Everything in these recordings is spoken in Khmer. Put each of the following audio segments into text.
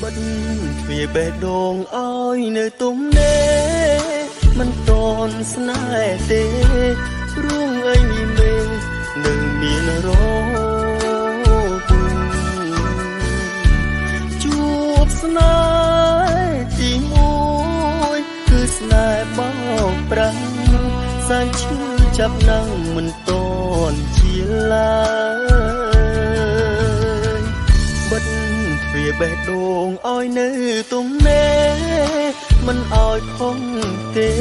បិទទ្វារបេះដូងឲ្យនៅទំនេរមិនតន់ស្នេហ៍ទេរួងអីនេះមេនៅមានរពូជួបស្នេហ៍ទីមួយគឺស្នេហ៍បោកប្រាំងសាញ់ឈឺចាប់ណាំងមិនតន់ជាឡើយបិទទ្វារបេះដូងឲ្យនៅទំនេរមិនឲ្យខំទេ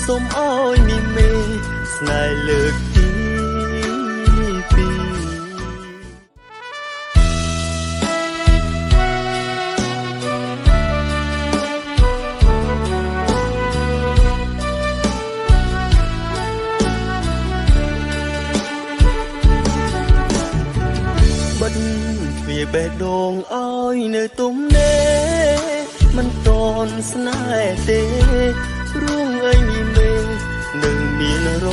សូមឲ្យមានមេស្នេហ៍លើកទីពីរបិទទ្វារបេះដូងឲ្យនៅទំនេរមិនតន់ស្នេហ៍ទេរួងអីនេះមេនៅមានរ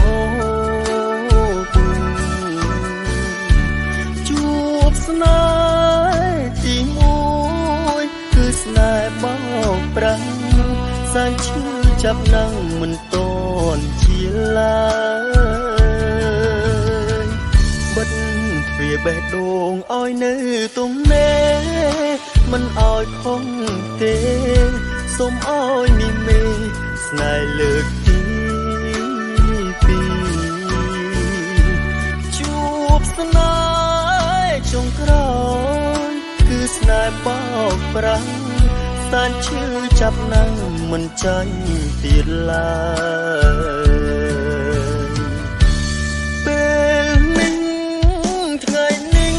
ពូជួបស្នេហ៍ទីមួយគឺស្នេហ៍បោកប្រាំងសាញ់ឈឺចាប់ណាំងមិនតន់ជាឡើយបិទទ្វារបេះដូងឲ្យនៅទំនេរមិនឲ្យខំទេសូមឲ្យមានមេស្នេហ៍លើកទីពីរជួបស្នេហ៍ចុងក្រោយគឺស្នេហ៍បោកប្រាំងសាញ់ឈឺចាប់ណាំងមិនចាញ់ទៀតឡើយពេលនេះថ្ងៃនេះ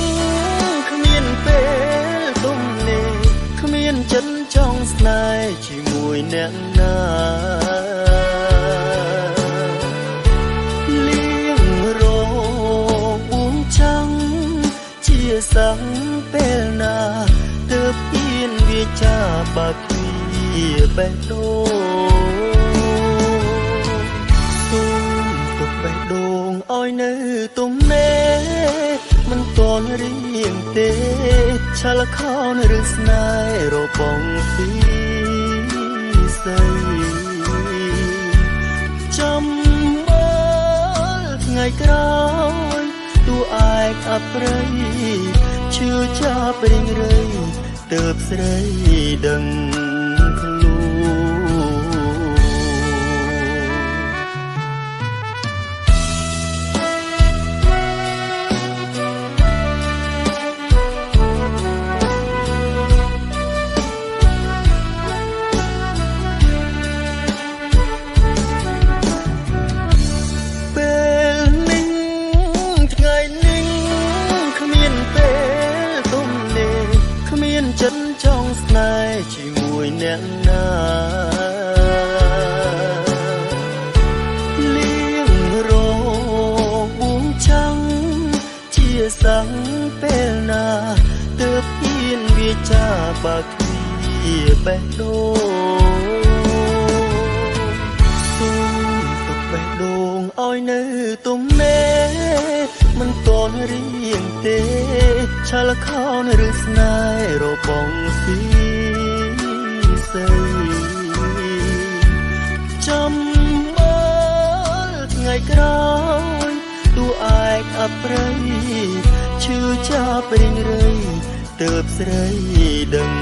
គ្មានពេលទុំនេះគ្មានចិនចង់ស្នេហ៍ជាមួយអ្នកណាលៀងរបួងចាំងជាសាំងពេលណាទើបហ៊ានវាចាបាក់វាបេះដូងសូមទុកបេះដូងឲ្យនៅទំនេរមិនតន់រៀងទេឆាលខោនឬស្នេហ៍របងពីស្អីចាំមើលថ្ងៃក្រោយទូឯកអប្រិយឈឺចាប់រៀងរៃទើបស្រីដឹងចិនចង់ស្នេហ៍ជាមួយអ្នកណាលៀងរបួងចាំងជាសាំងពេលណាទើបហ៊ានវាចាបាក់វាបេះដូងសូមទុកបេះដូងឲ្យនៅទំនេរមិនតន់រៀងទេឆាលខោនឬស្នេហ៍របងពីស្អីចាំមើលថ្ងៃក្រោយទូឯកអប្រិយឈឺចាប់រៀងរៃទើបស្រីដឹង